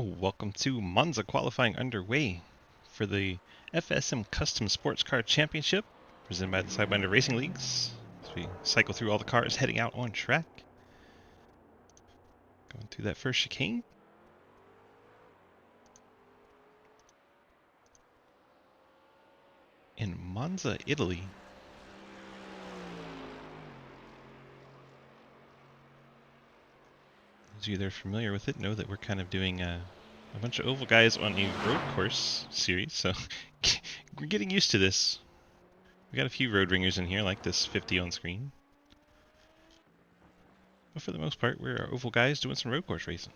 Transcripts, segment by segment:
Welcome to Monza qualifying underway for the FSM Custom Sports Car Championship, presented by the Sidewinder Racing Leagues. As we cycle through all the cars heading out on track. Going through that first chicane. In Monza, Italy. Those of you that are familiar with it know that we're kind of doing a bunch of oval guys on a road course series, so we're getting used to this. We got a few road ringers in here, like this 50 on screen. But for the most part, we're oval guys doing some road course racing.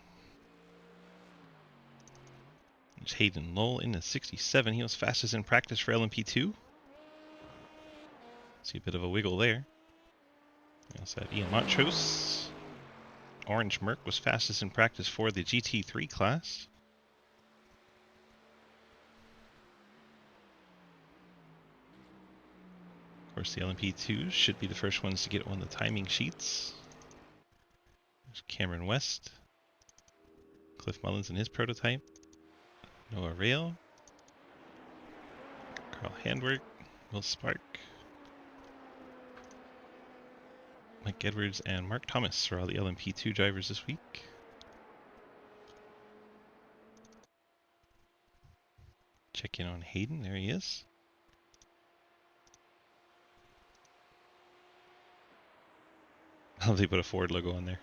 There's Hayden Lowell in the 67. He was fastest in practice for LMP2. See a bit of a wiggle there. We also have Ian Montrose. Orange Merc was fastest in practice for the GT3 class. Of course, the LMP2s should be the first ones to get on the timing sheets. There's Cameron West. Cliff Mullins in his prototype. Noah Rail. Carl Handwerk. Will Spark. Mike Edwards and Mark Thomas are all the LMP2 drivers this week. Check in on Hayden. There he is. Oh, they put a Ford logo on there.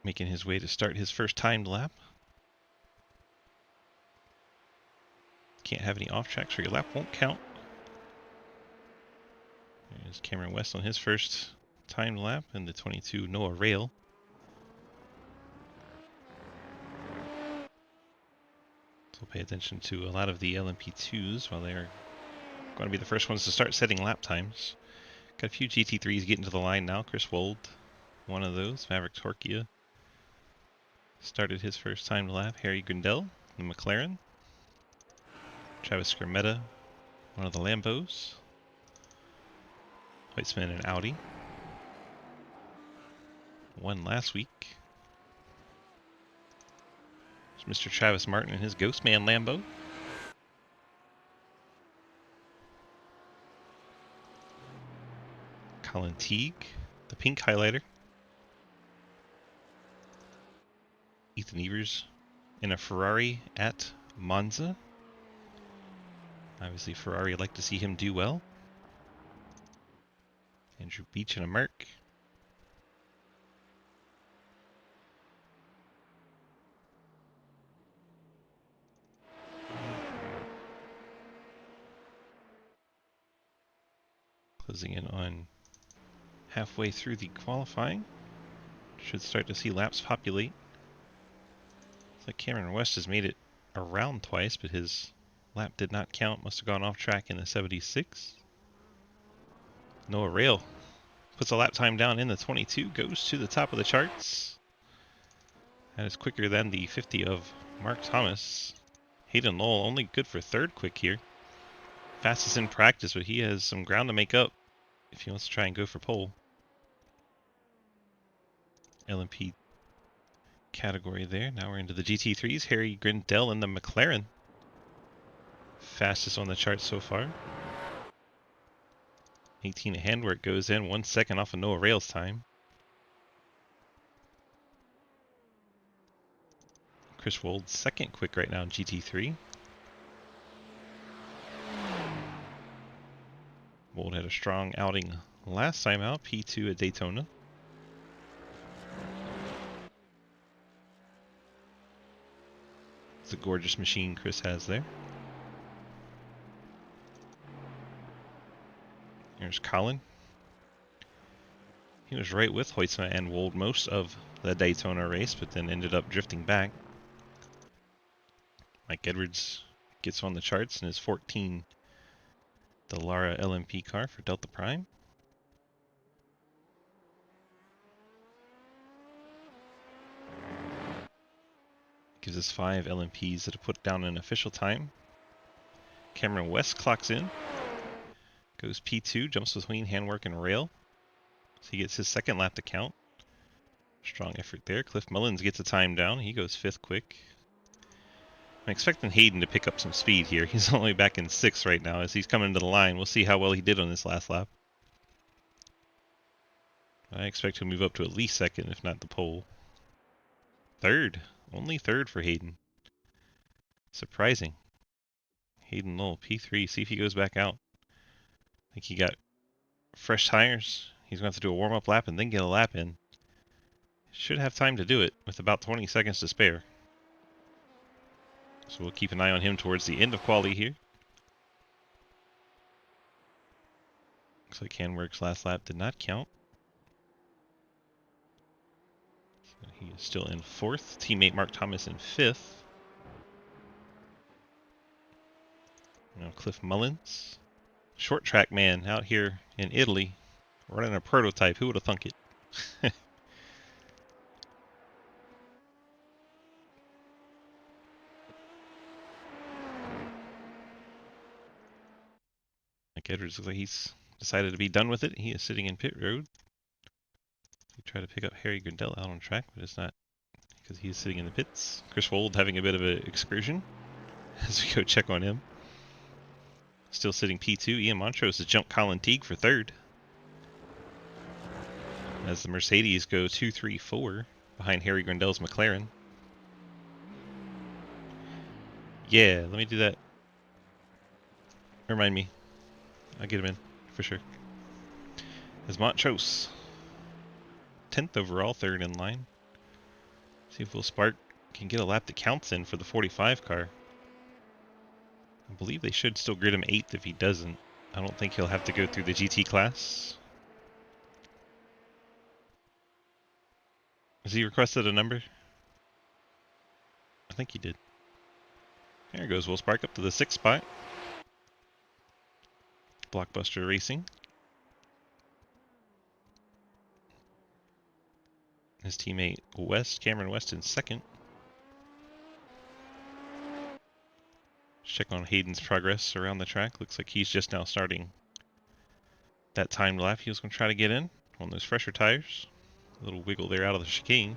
Making his way to start his first timed lap. Can't have any off tracks or your lap won't count. There's Cameron West on his first timed lap and the 22 Noah Rail. So pay attention to a lot of the LMP2s while they're going to be the first ones to start setting lap times. Got a few GT3s getting to the line now. Chris Wold, one of those. Maverick Torquia started his first timed lap. Harry Grindell, the McLaren. Travis Skermetta, one of the Lambos. Weitzman and Audi. Won last week. There's Mr. Travis Martin and his Ghostman Lambo. Colin Teague, the pink highlighter. Ethan Evers in a Ferrari at Monza. Obviously, Ferrari would like to see him do well. Andrew Beach in a Merc. Closing in on halfway through the qualifying. Should start to see laps populate. Looks like Cameron West has made it around twice, but his lap did not count. Must have gone off track in the 76. Noah Rail puts a lap time down in the 22, goes to the top of the charts. That is quicker than the 50 of Mark Thomas. Hayden Lowell only good for third quick here. Fastest in practice, but he has some ground to make up if he wants to try and go for pole. LMP category there. Now we're into the GT3s. Harry Grindell in the McLaren. Fastest on the chart so far. 18 Handwork goes in, 1 second off of Noah Rail's time. Chris Wold second quick right now in GT3. Wold had a strong outing last time out, P2 at Daytona. It's a gorgeous machine Chris has there. Here's Colin. He was right with Hoytsma and Wold most of the Daytona race, but then ended up drifting back. Mike Edwards gets on the charts in his 14 Dallara LMP car for Delta Prime. Gives us 5 LMPs that have put down an official time. Cameron West clocks in. Goes P2, jumps between handwork and rail. So he gets his second lap to count. Strong effort there. Cliff Mullins gets a time down. He goes 5th quick. I'm expecting Hayden to pick up some speed here. He's only back in 6th right now as he's coming to the line. We'll see how well he did on this last lap. I expect he'll move up to at least 2nd, if not the pole. 3rd. Only 3rd for Hayden. Surprising. Hayden Lowell, P3. See if he goes back out. I think he got fresh tires. He's going to have to do a warm-up lap and then get a lap in. Should have time to do it with about 20 seconds to spare. So we'll keep an eye on him towards the end of quali here. Looks like Handwork's last lap did not count. So he is still in 4th. Teammate Mark Thomas in 5th. Now Cliff Mullins. Short track man out here in Italy running a prototype. Who would have thunk it? Mike Edwards looks like he's decided to be done with it. He is sitting in pit road. We try to pick up Harry Grindell out on track, but it's not because he's sitting in the pits. Chris Wold having a bit of an excursion as we go check on him. Still sitting P2. Ian Montrose has jumped Colin Teague for 3rd. As the Mercedes go 2, 3, 4 behind Harry Grindell's McLaren. Yeah, let me do that. Remind me. I'll get him in for sure. As Montrose, 10th overall, 3rd in line. See if Will Spark can get a lap that counts in for the 45 car. I believe they should still grid him 8th if he doesn't. I don't think he'll have to go through the GT class. Has he requested a number? I think he did. There goes Will Spark up to the 6th spot. Blockbuster Racing. His teammate Cameron West in 2nd. Check on Hayden's progress around the track. Looks like he's just now starting that timed lap. He was going to try to get in on those fresher tires. A little wiggle there out of the chicane.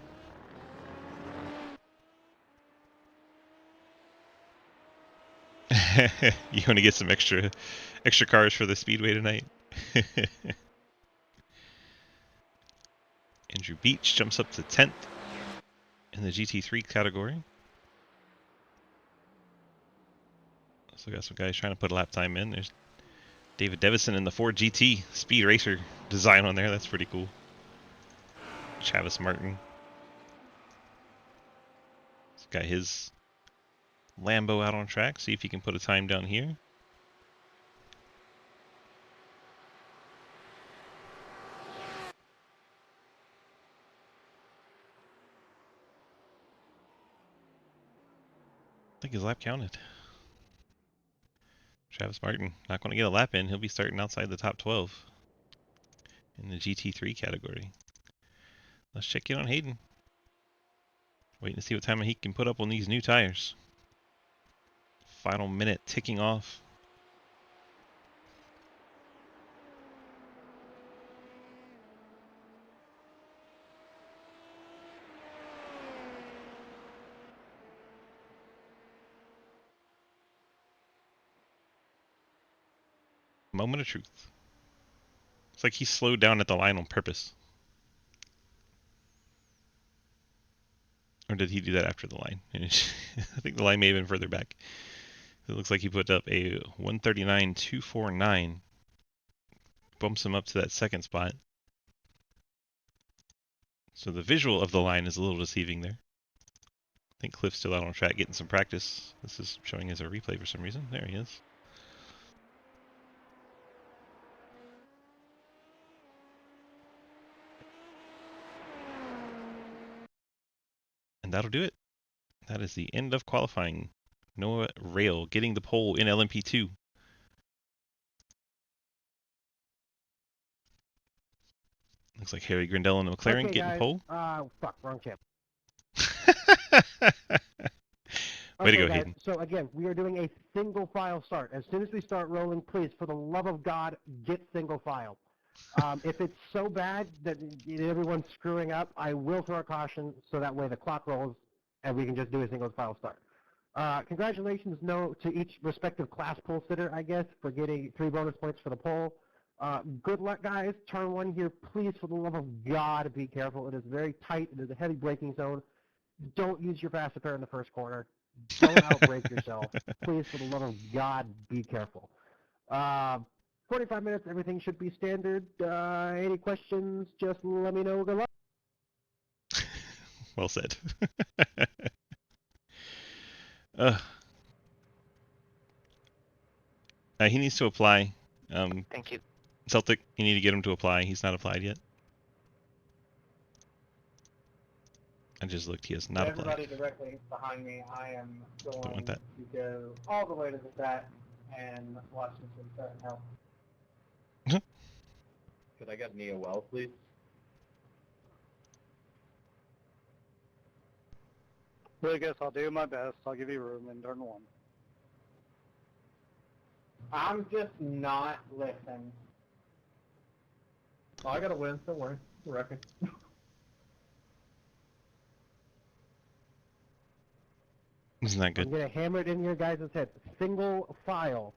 You want to get some extra cars for the speedway tonight? Andrew Beach jumps up to 10th in the GT3 category. So we got some guys trying to put a lap time in. There's David Devison in the Ford GT Speed Racer design on there. That's pretty cool. Chavis Martin. He's got his Lambo out on track. See if he can put a time down here. I think his lap counted. Travis Martin not going to get a lap in. He'll be starting outside the top 12 in the GT3 category. Let's check in on Hayden. Waiting to see what time he can put up on these new tires. Final minute ticking off. Moment of truth. It's like he slowed down at the line on purpose. Or did he do that after the line? I think the line may have been further back. It looks like he put up a 139.249. Bumps him up to that 2nd spot. So the visual of the line is a little deceiving there. I think Cliff's still out on track getting some practice. This is showing as a replay for some reason. There he is. And that'll do it. That is the end of qualifying. Noah Rail getting the pole in LMP2. Looks like Harry Grindell and McLaren getting pole. Fuck, wrong chip. Way to go, guys, Hayden. so again, we are doing a single file start. As soon as we start rolling, please, for the love of God, get single file. If it's so bad that everyone's screwing up, I will throw a caution so that way the clock rolls and we can just do a single file start. Congratulations to each respective class pole sitter, I guess, for getting 3 bonus points for the pole. Good luck, guys. Turn 1 here, please, for the love of God, be careful. It is very tight. It is a heavy braking zone. Don't use your fast repair in the first corner. Don't outbrake yourself. Please, for the love of God, be careful. 45 minutes, everything should be standard. Any questions, just let me know. Good luck. Well said. He needs to apply. Thank you. Celtic, you need to get him to apply. He's not applied yet. I just looked. He has not applied. Everybody directly behind me, I am Don't going want that. to go all the way to the set and watch this one start and help. Could I get an EOL, please? Well, I guess I'll do my best. I'll give you room in turn 1. I'm just not listening. Oh, I gotta win. Don't worry. Reckon. Isn't that I'm good? going to hammer it in your guys' head. Single file.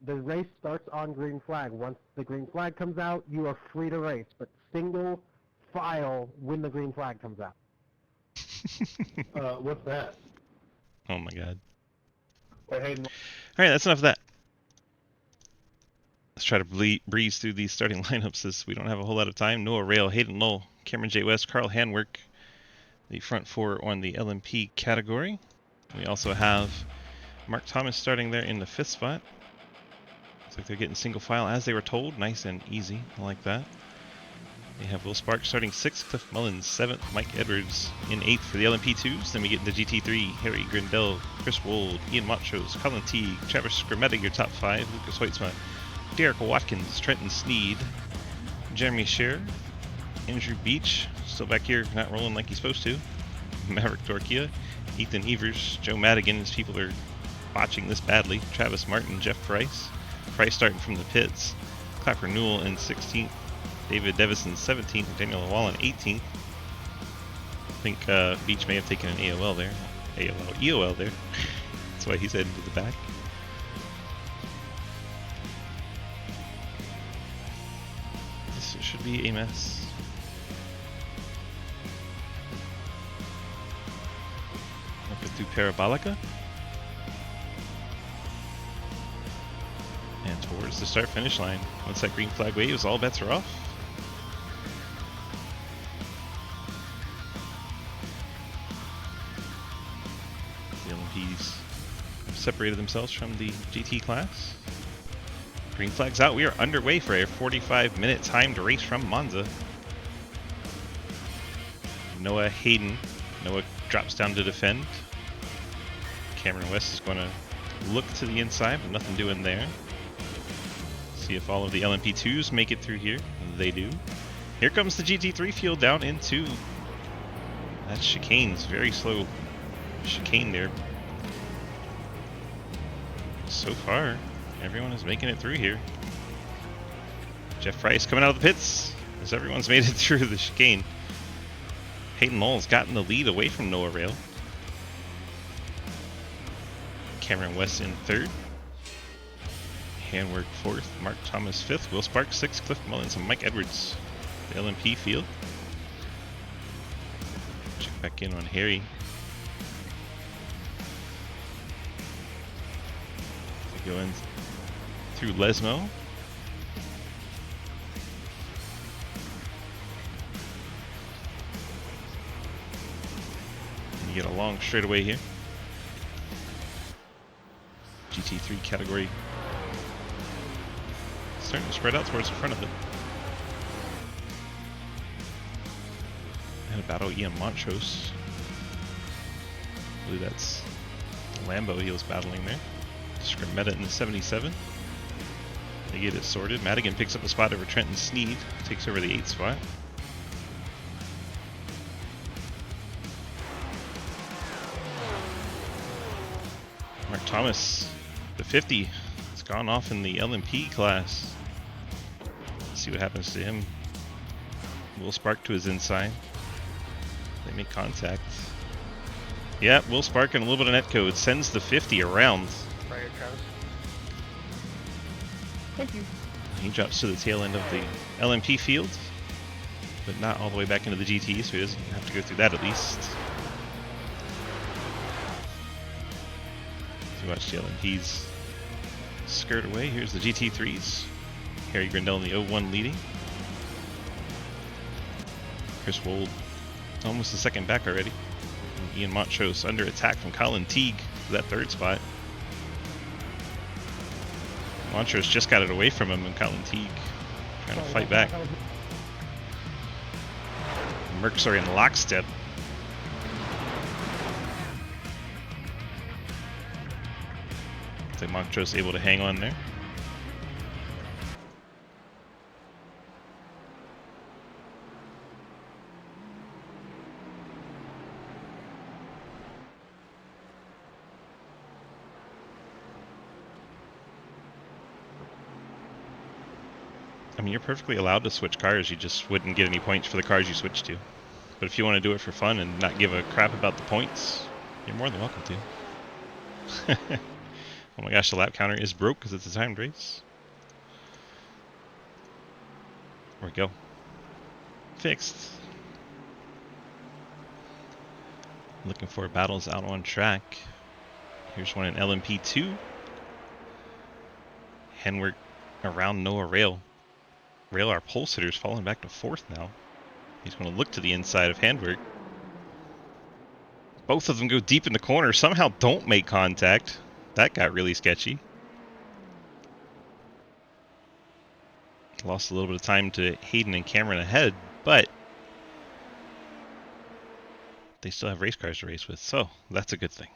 The race starts on green flag. Once the green flag comes out, you are free to race. But single file when the green flag comes out. What's that? Oh my god. Wait, Hayden. Alright, that's enough of that. Let's try to breeze through these starting lineups as we don't have a whole lot of time. Noah Rail, Hayden Lowell, Cameron J. West, Carl Handwork, the front 4 on the LMP category. We also have Mark Thomas starting there in the 5th spot. Looks like they're getting single file as they were told. Nice and easy. I like that. They have Will Sparks starting 6th, Cliff Mullins 7th, Mike Edwards in 8th for the LMP2s. Then we get into GT3, Harry Grindell, Chris Wold, Ian Montrose, Colin Teague, Travis Skrmeta, your top 5, Lucas Hoitzma, Derek Watkins, Trenton Sneed, Jeremy Scherer, Andrew Beach, still back here, not rolling like he's supposed to, Maverick Dorkia, Ethan Evers, Joe Madigan, as people are botching this badly, Travis Martin, Jeff Price starting from the pits, Clapper Newell in 16th, David Devison 17th, Daniel Wallen 18th. I think Beach may have taken an EOL there. EOL there. That's why he's heading to the back. This should be a mess. Up through Parabolica. And towards the start-finish line. Once that green flag waves, all bets are off. The LMPs have separated themselves from the GT class. Green flag's out. We are underway for a 45-minute timed race from Monza. Noah Hayden. Noah drops down to defend. Cameron West is going to look to the inside, but nothing doing there. See if all of the LMP2s make it through here. They do. Here comes the GT3 field down into that chicane's very slow chicane there. So far, everyone is making it through here. Jeff Price coming out of the pits as everyone's made it through the chicane. Hayden Lowell's gotten the lead away from Noah Rail. Cameron West in 3rd. Handwork 4th, Mark Thomas 5th, Will Sparks 6th, Cliff Mullins, and Mike Edwards. The LMP field. Check back in on Harry. Going through Lesmo. And you get a long straightaway here. GT3 category starting to spread out towards the front of it. And a battle Ian Montrose. I believe that's the Lambo he was battling there. Skrmeta in the 77. They get it sorted. Madigan picks up a spot over Trenton Sneed. Takes over the 8th spot. Mark Thomas, the 50, has gone off in the LMP class. Let's see what happens to him. Will Spark to his inside. They make contact. Yeah, Will Spark and a little bit of netcode sends the 50 around. Right here, Travis. Thank you. He drops to the tail end of the LMP field, but not all the way back into the GT, so he doesn't have to go through that at least. So watch the LMPs skirt away. Here's the GT3s. Harry Grindell in the 01 leading. Chris Wold almost the second back already. And Ian Montrose under attack from Colin Teague for that third spot. Montrose just got it away from him, and Colin Teague trying to fight back. Mercs are in lockstep. So Montrose able to hang on there. I mean, you're perfectly allowed to switch cars, you just wouldn't get any points for the cars you switch to. But if you want to do it for fun and not give a crap about the points, you're more than welcome to. Oh my gosh, the lap counter is broke because it's a timed race. There we go. Fixed. Looking for battles out on track. Here's one in LMP2. Henwick around Noah Rail. Rail, our pole sitter's falling back to fourth now. He's going to look to the inside of Handwerk. Both of them go deep in the corner, somehow don't make contact. That got really sketchy. Lost a little bit of time to Hayden and Cameron ahead, but they still have race cars to race with, so that's a good thing.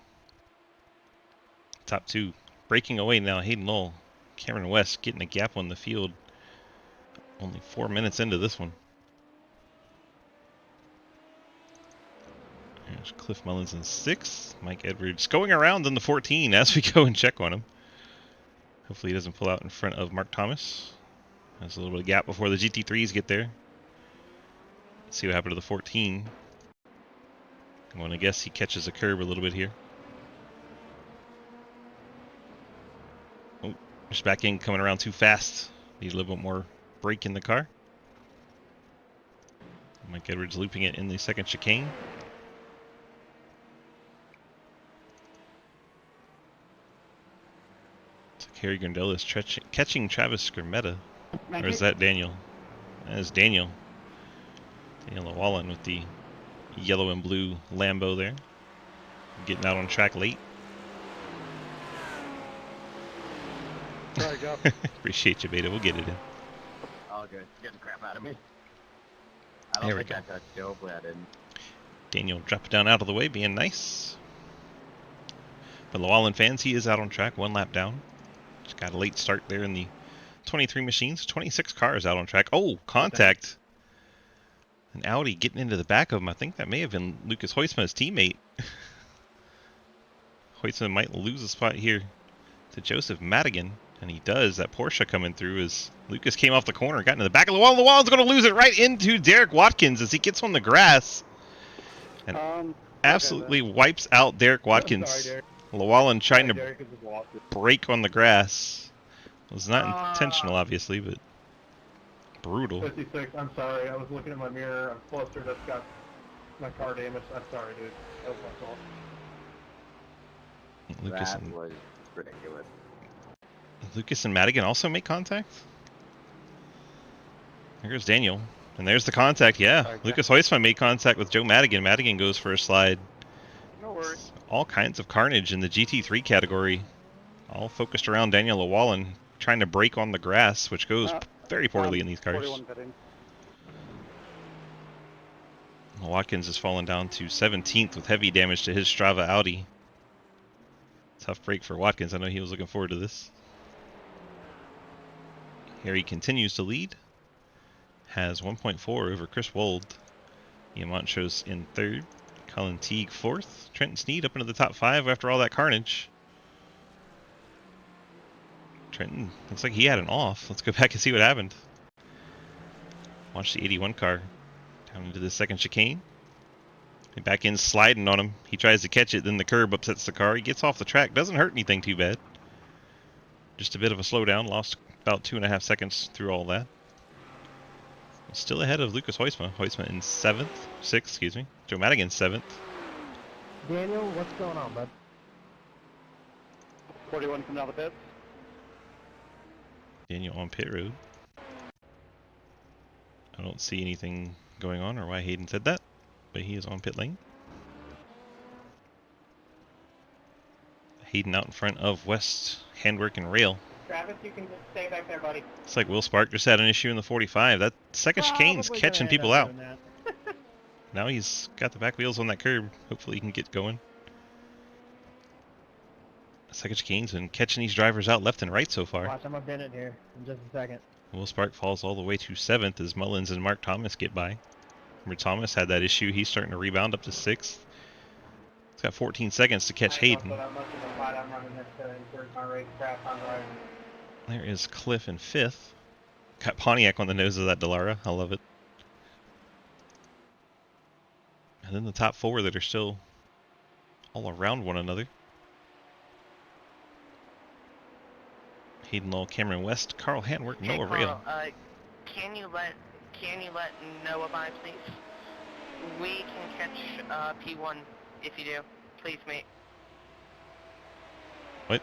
Top two breaking away now. Hayden Lowell, Cameron West getting a gap on the field. Only 4 minutes into this one. There's Cliff Mullins in 6th. Mike Edwards going around in the 14 as we go and check on him. Hopefully he doesn't pull out in front of Mark Thomas. There's a little bit of gap before the GT3s get there. Let's see what happened to the 14. I'm going to guess he catches a curb a little bit here. Oh, just back in, coming around too fast. Need a little bit more brake in the car. Mike Edwards looping it in the second chicane. Harry Grindell is catching Travis Skermetta. Or is that Daniel? That is Daniel. Daniel Llewellyn with the yellow and blue Lambo there. Getting out on track late. There you go. Appreciate you, Beta. We'll get it in. All good. Getting crap out of me. I There don't we think go. I touched you. Hopefully I didn't. Daniel dropped down out of the way, being nice. For Llewellyn fans, he is out on track, 1 lap down. Just got a late start there in the 23 machines. 26 cars out on track. Oh, contact. An Audi getting into the back of him. I think that may have been Lucas Hoisman's teammate. Hoisman might lose a spot here to Joseph Madigan. And he does. That Porsche coming through as Lucas came off the corner, got into the back of Llewellyn. Llewellyn's going to lose it right into Derek Watkins as he gets on the grass. And absolutely wipes out Derek Watkins. Sorry, Derek. Llewellyn trying to Derek is just lost it. break on the grass. It was not intentional, obviously, but brutal. 56, I'm sorry. I was looking at my mirror. I'm closer. That's got my car damaged. I'm sorry, dude. That was my fault. Lucas and Madigan also make contact? There goes Daniel. And there's the contact, yeah. Okay. Lucas Hoisman made contact with Joe Madigan. Madigan goes for a slide. No worries. All kinds of carnage in the GT3 category. All focused around Daniel Llewellyn trying to break on the grass, which goes very poorly in these cars. 41 pitting. Watkins has fallen down to 17th with heavy damage to his Strava Audi. Tough break for Watkins. I know he was looking forward to this. Harry continues to lead. Has 1.4 over Chris Wold. Ian Montrose in 3rd. Colin Teague 4th. Trenton Sneed up into the top 5 after all that carnage. Trenton, looks like he had an off. Let's go back and see what happened. Watch the 81 car down into the second chicane. And back in sliding on him. He tries to catch it, then the curb upsets the car. He gets off the track. Doesn't hurt anything too bad. Just a bit of a slowdown. Lost about 2.5 seconds through all that. Still ahead of Lucas Huisma. Huisma in 6th, excuse me. Joe Madigan 7th. Daniel, what's going on, bud? 41 coming out of the pits. Daniel on pit road. I don't see anything going on or why Hayden said that, but he is on pit lane. Hayden out in front of West Handwork and Rail. Travis, you can just stay back there, buddy. It's like Will Spark just had an issue in the 45. That second chicane's Probably catching gonna end people up out. doing that. Now he's got the back wheels on that curb. Hopefully he can get going. Second chicane's been catching these drivers out left and right so far. Watch, I'm gonna bend it here in just a second. Will Spark falls all the way to 7th as Mullins and Mark Thomas get by. Remember, Thomas had that issue. He's starting to rebound up to 6th. He's got 14 seconds to catch Hayden. Also, that much of a fight I'm running this to encourage my racecraft on driving. There is Cliff in 5th. Got Pontiac on the nose of that Delara. I love it. And then the top 4 that are still all around one another. Hayden Law, Cameron West, Carl Handwork, Hey, Noah Carl, Rail. can you let Noah by, please? We can catch P1 if you do. Please, mate. What?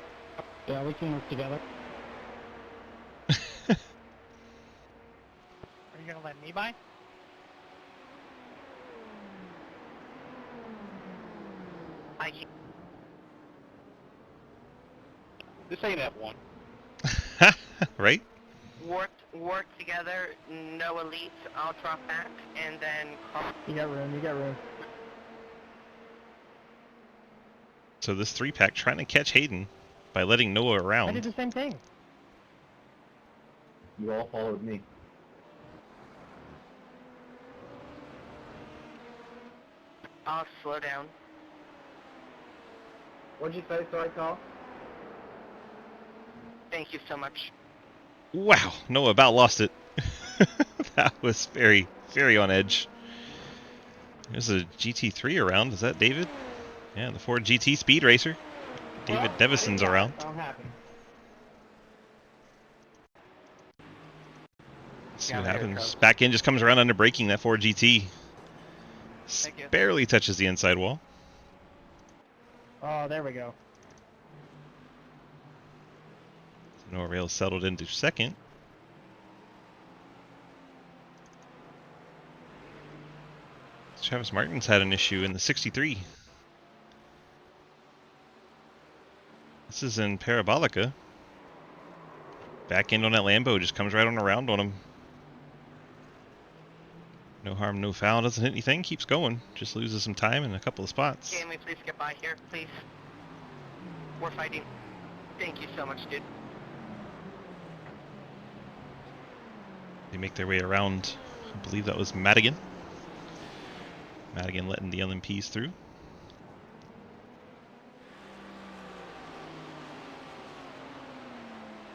Yeah, we can work together. Are you gonna let me by? I can. This ain't F1. Right? Work together, no elites, I'll drop back, and then Carl. You got room, you got room. So this 3-pack trying to catch Hayden by letting Noah I did around. the same thing. You all followed me. I'll slow down. What'd you say, sorry, Carl? Thank you so much. Wow, Noah about lost it. That was very, very on edge. There's a GT3 around. Is that David? Yeah, the Ford GT Speed Racer. David Devison's around. I'm happy. Let's see Yeah, what there it happens. goes. Back end just comes around under braking that Ford GT. Thank you. Barely touches the inside wall. Oh, there we go. Noah Rail settled into 2nd. Travis Martin's had an issue in the 63. This is in Parabolica. Back end on that Lambo just comes right on around on him. No harm, no foul. Doesn't hit anything. Keeps going. Just loses some time in a couple of spots. Can we please get by here, please? We're fighting. Thank you so much, dude. They make their way around. I believe that was Madigan. Madigan letting the LMPs through.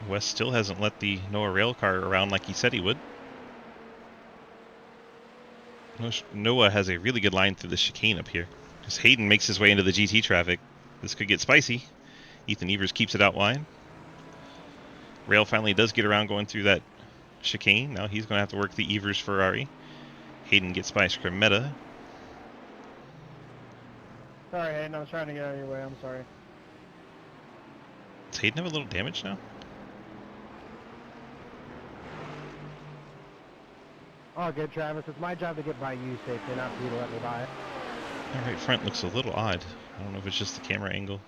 West still hasn't let the Noah rail car around like he said he would. Noah has a really good line through the chicane up here. Because Hayden makes his way into the GT traffic. This could get spicy. Ethan Evers keeps it out wide. Rail finally does get around going through that chicane. Now he's going to have to work the Evers Ferrari. Hayden gets by Scrimetta. Sorry, Hayden, I was trying to get out of your way, I'm sorry. Does Hayden have a little damage now? Oh, good, Travis. It's my job to get by you safely, not for you to let me by it. That right front looks a little odd. I don't know if it's just the camera angle.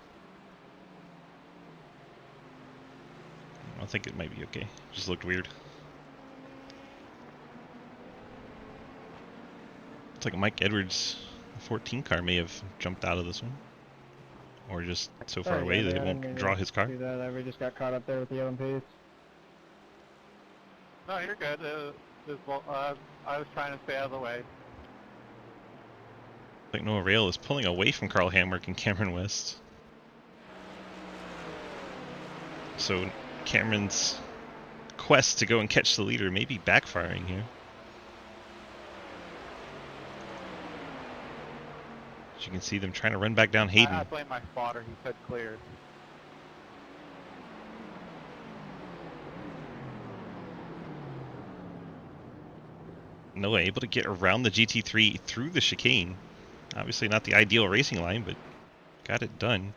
I think it might be okay. Just looked weird. It's like Mike Edwards' 14 car may have jumped out of this one. Or just so far Sorry, away yeah, that it I didn't mean won't to draw his car. do that. We just got caught up there with the LMPs. No, you're good. I was trying to stay out of the way. Like Noah Rail is pulling away from Carl Hamrick and Cameron West. So Cameron's quest to go and catch the leader may be backfiring here. As you can see them trying to run back down Hayden. I blame my spotter. He said clear. Noah able to get around the GT3 through the chicane. Obviously not the ideal racing line, but got it done.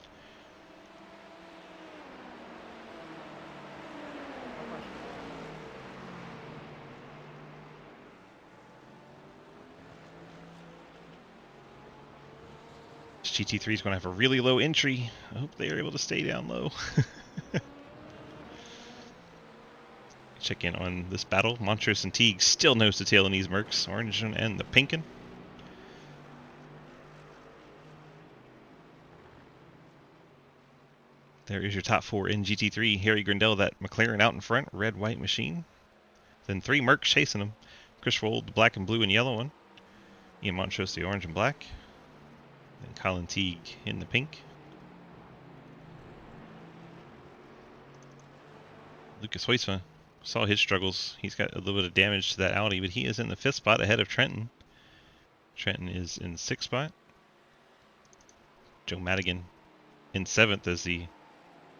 This GT3 is going to have a really low entry. I hope they are able to stay down low. Check in on this battle. Montrose and Teague still nose to tail in these Mercs. Orange and the Pinkin. There is your top four in GT3. Harry Grindell, that McLaren out in front. Red, white machine. Then 3 Mercs chasing him. Chris Roll, the black and blue and yellow one. Ian Montrose, the orange and black. Then Colin Teague in the pink. Lucas Huisma saw his struggles. He's got a little bit of damage to that Audi, but he is in the 5th spot ahead of Trenton. Trenton is in 6th spot. Joe Madigan in 7th as the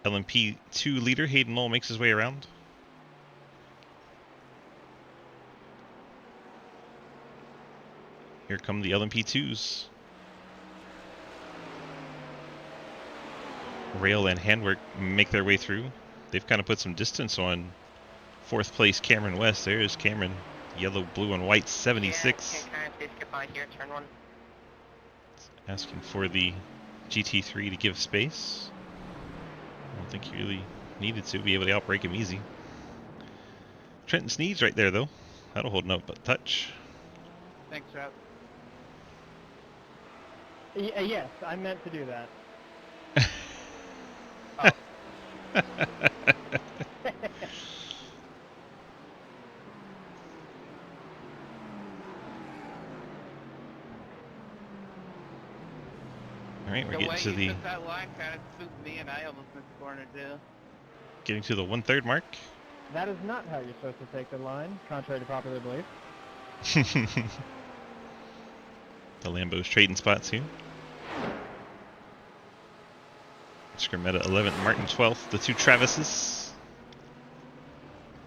LMP2 leader. Hayden Lowell makes his way around. Here come the LMP2s. Rail and Handwork make their way through. They've kind of put some distance on 4th place Cameron West. There's Cameron, yellow, blue, and white, 76. Yeah, can I please get by here, turn 1. Asking for the GT3 to give space. I don't think he really needed to be able to outbrake him easy. Trenton Sneed's right there, though. That'll hold no but touch. Thanks, Jeff. Yes, I meant to do that. Alright, we're The getting way to you the took that line kind of spooked me, and I almost missed the corner too. getting to the 1/3 mark. That is not how you're supposed to take the line, contrary to popular belief. The Lambos trading spots here. Scrimmetta 11th, Martin 12th, the 2 Travises.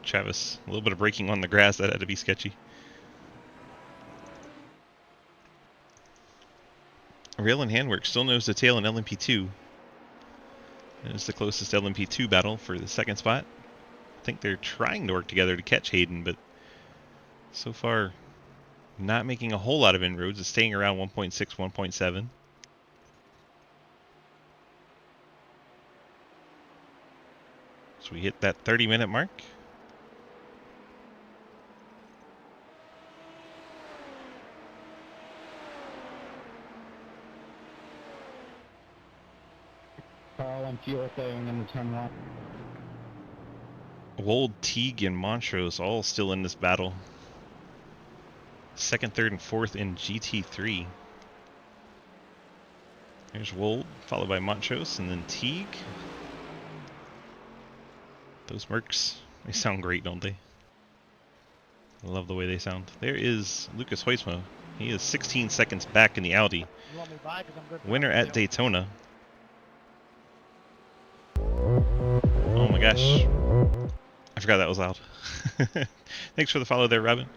Travis, a little bit of braking on the grass, that had to be sketchy. Rail and Handwork still nose to tail in LMP2. It's the closest LMP2 battle for the 2nd spot. I think they're trying to work together to catch Hayden, but so far not making a whole lot of inroads. It's staying around 1.6, 1.7. So we hit that 30-minute mark. Carl and fuel staying in the turn 1. Wold, Teague, and Montrose all still in this battle. 2nd, 3rd, and 4th in GT3. There's Wold, followed by Montrose, and then Teague. Those Mercs, they sound great, don't they? I love the way they sound. There is Lucas Huisma. He is 16 seconds back in the Audi. You want me by? 'Cause I'm good for Winner that at deal. Daytona. Oh my gosh. I forgot that was loud. Thanks for the follow there, Robin.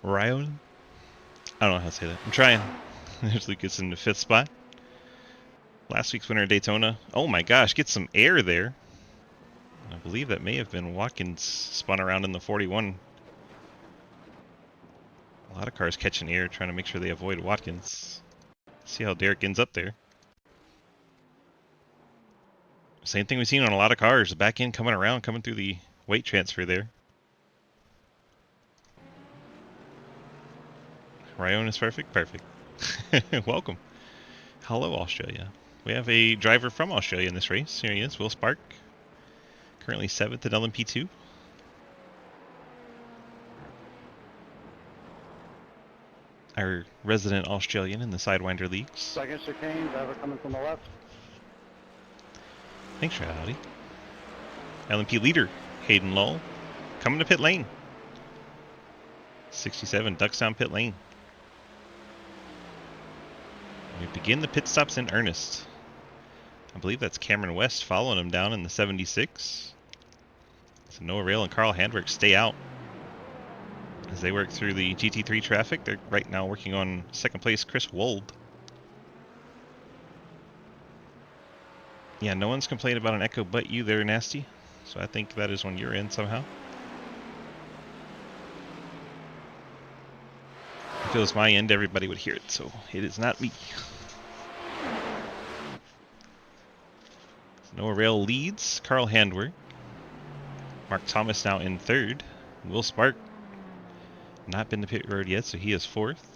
Ryan? I don't know how to say that. I'm trying. There's Lucas in the 5th spot. Last week's winner at Daytona. Oh my gosh, get some air there. I believe that may have been Watkins spun around in the 41. A lot of cars catching air, trying to make sure they avoid Watkins. See how Derek ends up there. Same thing we've seen on a lot of cars. The back end coming around, coming through the weight transfer there. Ryan is perfect? Perfect. Welcome. Hello, Australia. We have a driver from Australia in this race. Here he is, Will Spark. Currently 7th at LMP2. Our resident Australian in the Sidewinder Leagues. Second chicane, driver coming from the left. Thanks for howdy. LMP leader, Hayden Lull, coming to pit lane. 67 ducks down pit lane. We begin the pit stops in earnest. I believe that's Cameron West following him down in the 76. So Noah Rail and Carl Handwerk stay out as they work through the GT3 traffic. They're right now working on second place Chris Wold. Yeah, no one's complained about an echo but you there, Nasty. So I think that is on your end somehow. If it was my end, everybody would hear it, so it is not me. Noah Rail leads, Carl Handwer. Mark Thomas now in third. Will Spark not been to pit road yet, so he is fourth.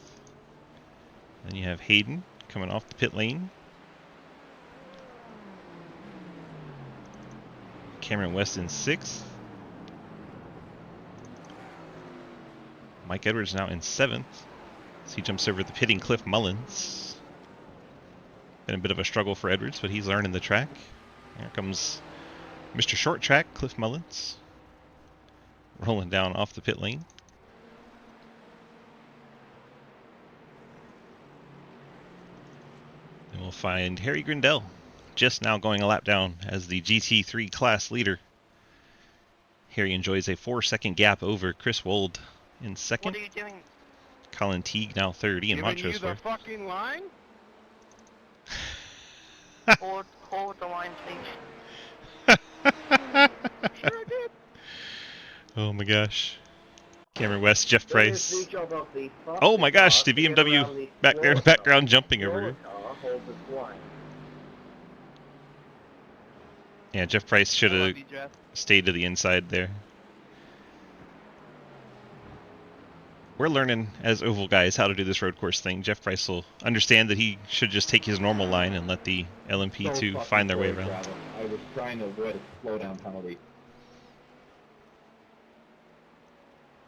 Then you have Hayden coming off the pit lane. Cameron West in sixth. Mike Edwards now in seventh. So he jumps over the pitting Cliff Mullins. Been a bit of a struggle for Edwards, but he's learning the track. Here comes Mr. Short Track, Cliff Mullins. Rolling down off the pit lane. And we'll find Harry Grindell just now going a lap down as the GT3 class leader. Harry enjoys a 4-second gap over Chris Wold in second. What are you doing? Colin Teague now third. Ian Giving you Montrose the fourth. fucking line? Hold the line, please. Sure I did. Oh my gosh. Cameron West, Jeff Price. Oh my gosh, the BMW back there in the background jumping over here. Yeah, Jeff Price should I have love you, Jeff. stayed to the inside there. We're learning as oval guys how to do this road course thing. Jeff Price will understand that he should just take his normal line and let the LMP2 find their way around. I was trying to avoid a slowdown penalty.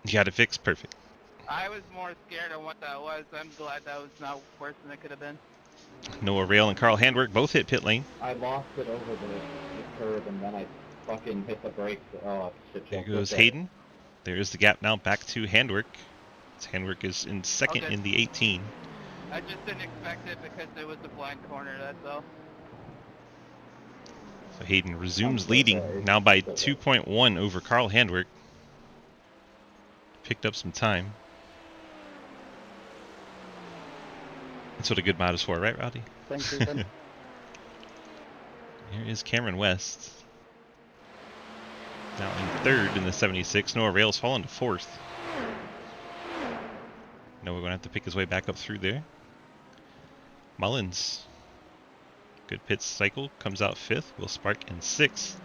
You got it fixed? Perfect. I was more scared of what that was. I'm glad that was not worse than it could have been. Noah Rail and Carl Handwerk both hit pit lane. I lost it over the curve and then I fucking hit the brakes. Oh, shit. There goes Hayden. There is the gap now back to Handwerk. Handwerk is in second Okay. in the 18. I just didn't expect it because it was a blind corner, that's all. So Hayden resumes leading now by 2.1 over Carl Handwerk. Picked up some time. That's what a good mod is for, right, Rowdy? Thanks, Ethan. Here is Cameron West. Now in third in the 76. Noah Rail's fallen to fourth. Noah going to have to pick his way back up through there. Mullins. Good pit cycle. Comes out fifth. Will Spark in sixth.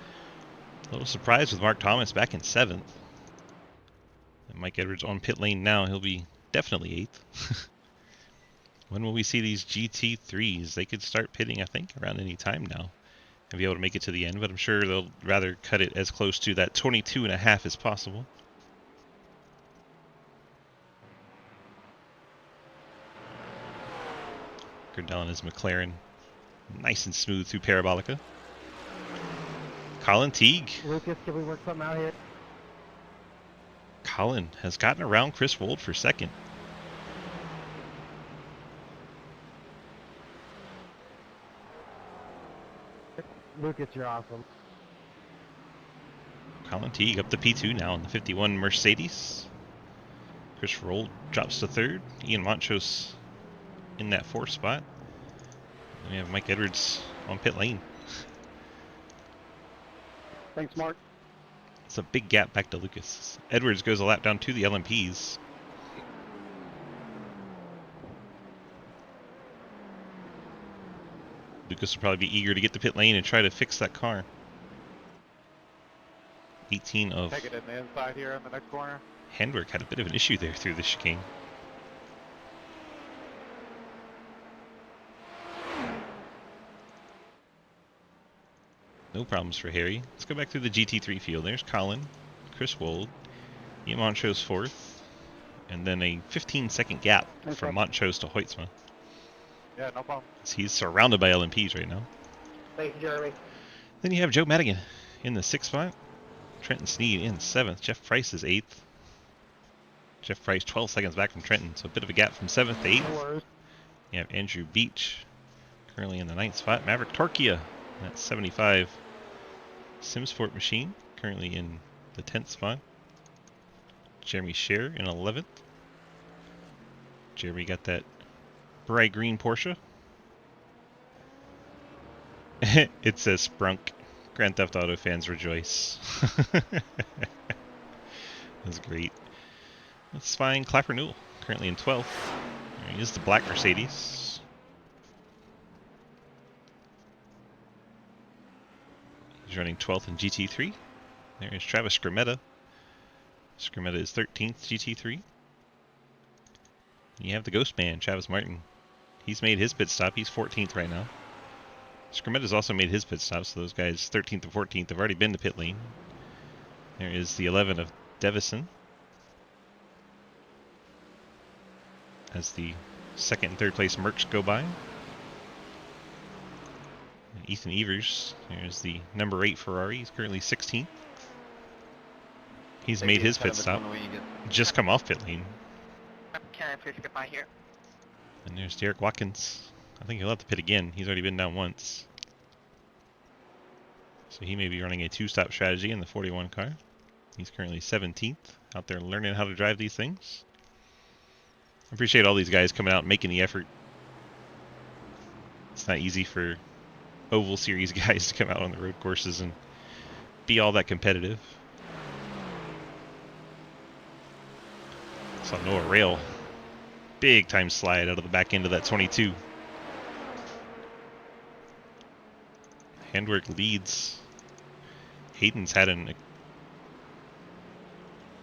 A little surprise with Mark Thomas back in seventh. And Mike Edwards on pit lane now. He'll be definitely eighth. When will we see these GT3s? They could start pitting, I think, around any time now. And be able to make it to the end. But I'm sure they'll rather cut it as close to that 22.5 as possible. Grindell and his McLaren. Nice and smooth through Parabolica. Colin Teague. Lucas, can we work something out here? Colin has gotten around Chris Wold for second. Lucas, you're awesome. Colin Teague up to P2 now in the 51 Mercedes. Chris Wold drops to third. Ian Montrose in that fourth spot. And we have Mike Edwards on pit lane. Thanks, Mark. It's a big gap back to Lucas. Edwards goes a lap down to the LMPs. Lucas will probably be eager to get the pit lane and try to fix that car. 18 of Take it in the inside here in the next corner. Handwerk had a bit of an issue there through the chicane. No problems for Harry. Let's go back through the GT3 field. There's Colin, Chris Wold, Ian Montrose fourth, and then a 15-second gap from Montrose to Hoytsma. Yeah, no problem. So he's surrounded by LMPs right now. Thank you, Jeremy. Then you have Joe Madigan in the sixth spot. Trenton Sneed in 7th. Jeff Price is 8th. Jeff Price 12 seconds back from Trenton, so a bit of a gap from 7th to 8th. You have Andrew Beach currently in the 9th spot. Maverick Torquia at 75. Simsport Machine currently in the 10th spot. Jeremy Scher in 11th. Jeremy got that bright green Porsche. It says Sprunk. Grand Theft Auto fans rejoice. That's great. Let's find Clapper Newell, currently in 12th. There he is, the black Mercedes. He's running 12th in GT3. There is Travis Scrimmetta. Scrimmetta is 13th GT3. You have the Ghost Man, Travis Martin. He's made his pit stop. He's 14th right now. Scrimetta's also made his pit stop, so those guys 13th and 14th have already been to pit lane. There is the 11 of Devison as the 2nd and 3rd place Mercs go by. And Ethan Evers, there's the number 8 Ferrari. He's currently 16th. He's made his pit stop. Just come off pit lane. Can I please get by here? And there's Derek Watkins. I think he'll have to pit again. He's already been down once. So he may be running a 2-stop strategy in the 41 car. He's currently 17th, out there learning how to drive these things. I appreciate all these guys coming out and making the effort. It's not easy for Oval Series guys to come out on the road courses and be all that competitive. Saw Noah Rail. Big time slide out of the back end of that 22. Handwork leads. Hayden's had an...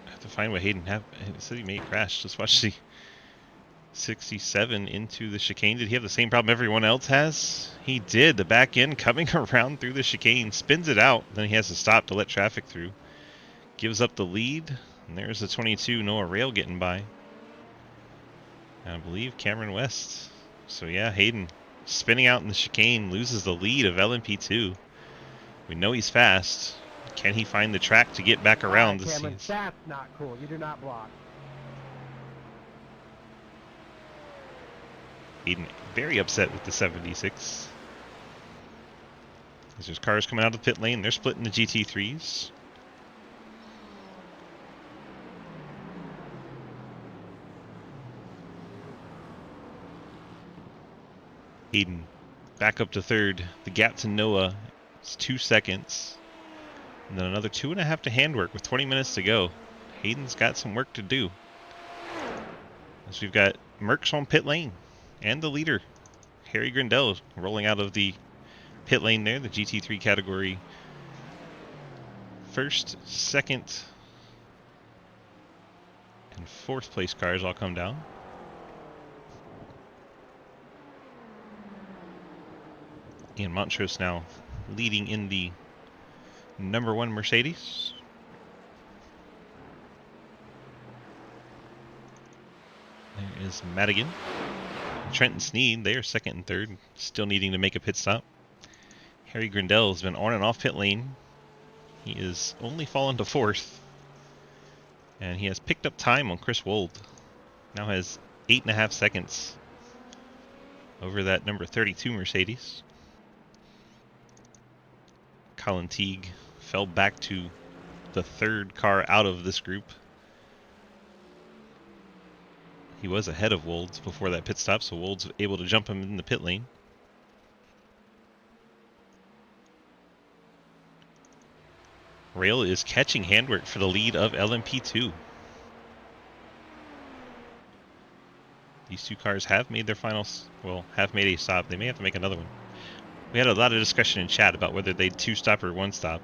I have to find what Hayden had. It said he may have crashed. Let's watch the 67 into the chicane. Did he have the same problem everyone else has? He did. The back end coming around through the chicane. Spins it out. Then he has to stop to let traffic through. Gives up the lead. And there's the 22 Noah Rail getting by. I believe Cameron West. So yeah, Hayden spinning out in the chicane, loses the lead of LMP2. We know he's fast. Can he find the track to get back around? Cameron, that's not cool. You do not block. Hayden very upset with the 76. There's cars coming out of the pit lane. They're splitting the GT3s. Hayden back up to 3rd. The gap to Noah is 2 seconds. And then another 2.5 to Handwork with 20 minutes to go. Hayden's got some work to do. So we've got Mercs on pit lane. And the leader, Harry Grindell, rolling out of the pit lane there. The GT3 category. 1st, 2nd, and 4th place cars all come down. Ian Montrose now leading in the number 1 Mercedes. There is Madigan. Trenton Sneed, they are 2nd and 3rd, still needing to make a pit stop. Harry Grindell has been on and off pit lane. He is only fallen to 4th. And he has picked up time on Chris Wold. Now has 8.5 seconds over that number 32 Mercedes. Colin Teague fell back to the 3rd car out of this group. He was ahead of Wolds before that pit stop, so Wolds able to jump him in the pit lane. Rail is catching Handwork for the lead of LMP2. These two cars have made their finals, well, have made a stop. They may have to make another one. We had a lot of discussion in chat about whether they'd 2-stop or 1-stop.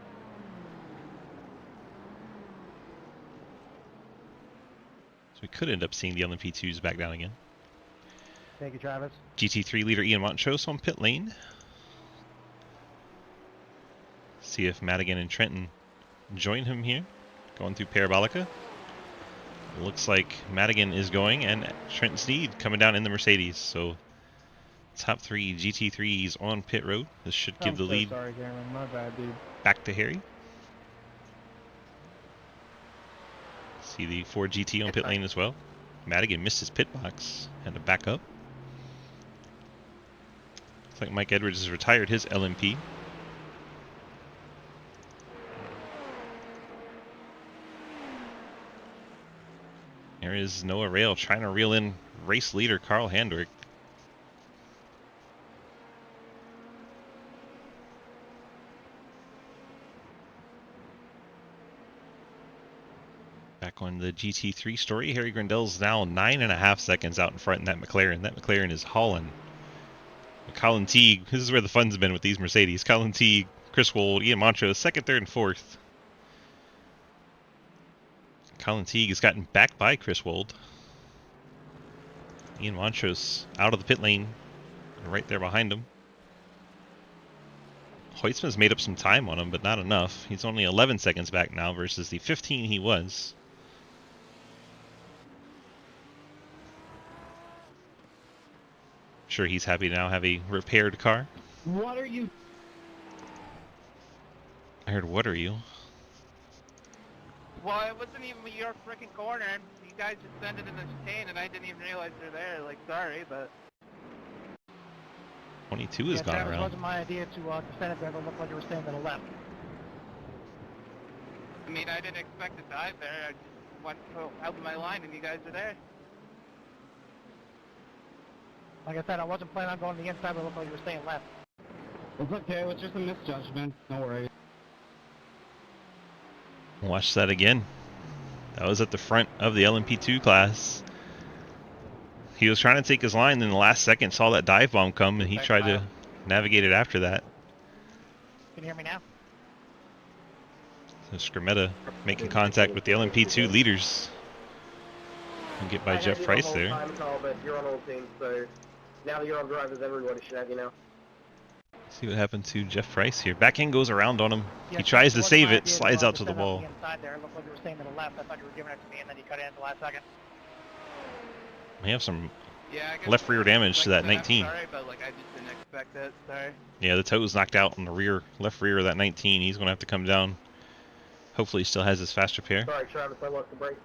So we could end up seeing the LMP2s back down again. Thank you, Travis. GT3 leader Ian Montrose on pit lane. See if Madigan and Trenton join him here, going through Parabolica. Looks like Madigan is going, and Trenton Sneed coming down in the Mercedes. So top 3 GT3s on pit road. This should give the lead Sorry, Cameron. My bad, dude. back to Harry. See the Ford GT on It's pit fine. lane as well. Madigan missed his pit box. Had to back up. Looks like Mike Edwards has retired his LMP. There is Noah Rail trying to reel in race leader Carl Handwerk. Back on the GT3 story, Harry Grindel's now 9.5 seconds out in front in that McLaren. That McLaren is hauling. Colin Teague, this is where the fun's been with these Mercedes. Colin Teague, Chris Wold, Ian Montrose, second, third, and fourth. Colin Teague has gotten back by Chris Wold. Ian Montrose out of the pit lane, right there behind him. Hoytsman's made up some time on him, but not enough. He's only 11 seconds back now versus the 15 he was. Sure, he's happy to now have a repaired car. What are you? I heard, what are you? Well, it wasn't even your freaking corner. You guys just sent it in a chain, and I didn't even realize they're there. Like, sorry, but 22 has Yeah, gone Travis, around. wasn't my idea to defend it there, but it looked like you were staying to the left. I mean, I didn't expect to dive there. I just went out of my line, and you guys are there. Like I said, I wasn't planning on going to the inside, but it looked like you were staying left. It's okay. It was just a misjudgment. No worries. Watch that again. That was at the front of the LMP2 class. He was trying to take his line, and in the last second saw that dive bomb come, and he tried to navigate it after that. Can you hear me now? So Skrmetta making contact with the LMP2 leaders. And get by Jeff Price there. Time call, but you're on old team, so now that you're on drivers, everybody should have you now. See what happened to Jeff Price here. Back end goes around on him. Yeah, He tries to wasn't save my it, idea slides out to the defend up wall. The inside there, it looked like you were staying to the left. I thought you were giving it to me, and then you cut it in the last second. We have some Yeah, I guess left rear damage to that I'm 19. sorry, but like I just didn't expect it. Sorry. Yeah, the toe was knocked out on the rear, left rear of that 19. He's going to have to come down. Hopefully he still has his fast repair. Sorry, Travis, I lost the brake.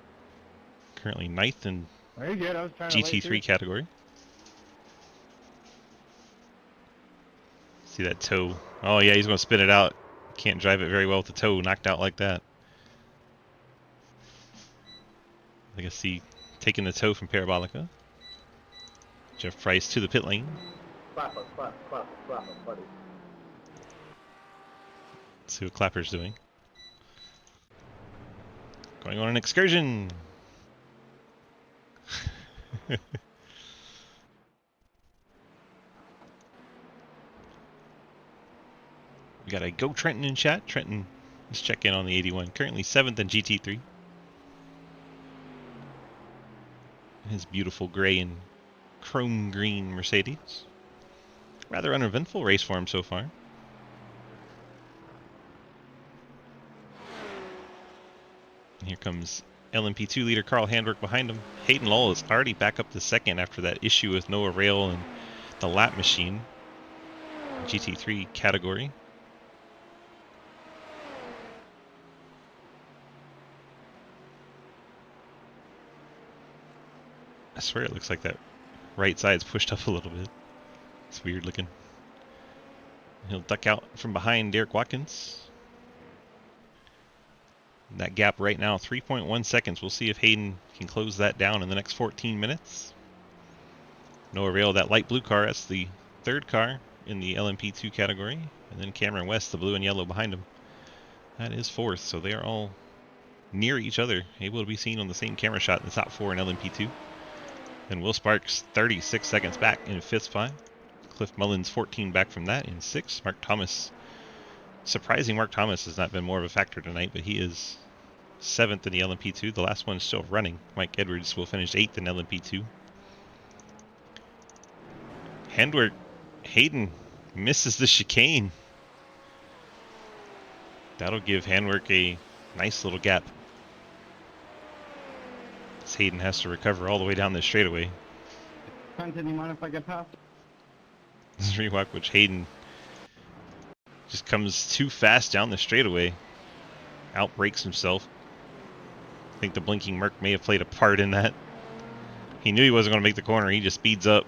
Currently ninth in Very good. I was trying to wait GT3 category. See that toe. Oh yeah, he's going to spin it out. Can't drive it very well with the toe knocked out like that. I guess he taking the toe from Parabolica. Jeff Price to the pit lane. Clap us, buddy. Let's see what Clapper's doing. Going on an excursion. We got a Go Trenton in chat. Trenton, let's check in on the 81. Currently 7th in GT3. His beautiful gray and chrome green Mercedes. Rather uneventful race for him so far. And here comes LMP2 leader Carl Handwerk behind him. Hayden Lowell is already back up to second after that issue with Noah Rail and the lap machine. GT3 category. I swear it looks like that right side's pushed up a little bit. It's weird looking. He'll duck out from behind Derek Watkins. That gap right now, 3.1 seconds. We'll see if Hayden can close that down in the next 14 minutes. Noah Rail, that light blue car, that's the third car in the LMP2 category. And then Cameron West, the blue and yellow behind him. That is fourth, so they are all near each other, able to be seen on the same camera shot in the top four in LMP2. And Will Sparks, 36 seconds back in fifth spot. Cliff Mullins, 14 back from that in sixth. Mark Thomas, surprising Mark Thomas has not been more of a factor tonight, but he is seventh in the LMP2. The last one is still running. Mike Edwards will finish eighth in LMP2. Handwerk, Hayden misses the chicane. That'll give Handwerk a nice little gap. Hayden has to recover all the way down this straightaway. Quentin, you mind if I get past? This rewalk, which Hayden just comes too fast down the straightaway. Outbrakes himself. I think the blinking Merc may have played a part in that. He knew he wasn't going to make the corner. He just speeds up.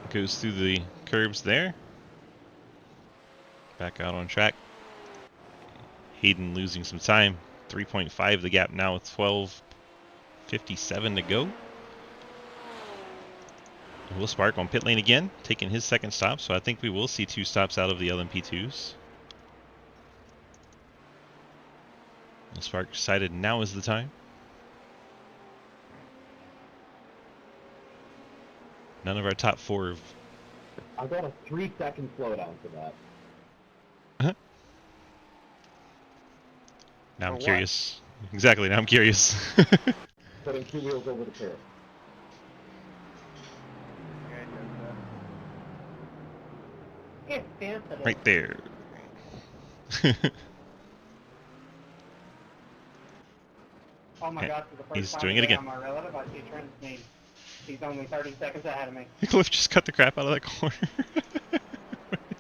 Goes through the curbs there. Back out on track. Hayden losing some time. 3.5 the gap now with 12:57 to go. Will Spark on pit lane again, taking his second stop, so I think we will see 2 stops out of the LMP2s. Will Spark decided now is the time. None of our top 4 have... I got a 3-second slowdown for that. Now I'm For what? curious. Exactly, now I'm curious. Putting 2 wheels over the curb. It's sensitive. Right there. Oh my Okay, god, for the first he's time doing it today again. on my relative, I see Trent Sneed. He's only 30 seconds ahead of me. Cliff just cut the crap out of that corner. It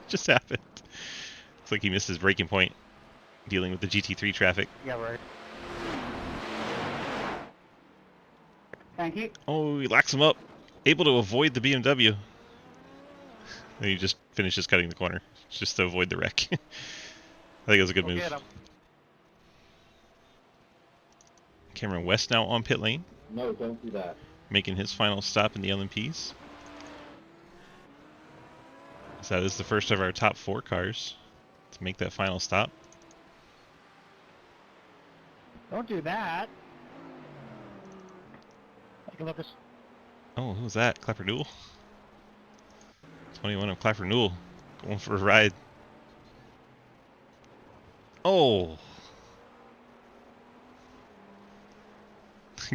just happened. Looks like he missed his braking point, dealing with the GT3 traffic. Yeah, right. Thank you. Oh, he locks him up. Able to avoid the BMW. And he just finishes cutting the corner, just to avoid the wreck. I think it was a good Go move. get him. Cameron West now on pit lane, No, don't do that. making his final stop in the LMPs. So that is the first of our top 4 cars to make that final stop. Don't do that. Take a look at... Oh, who was that? Clapper Newell? 21 of Clapper Newell going for a ride. Oh!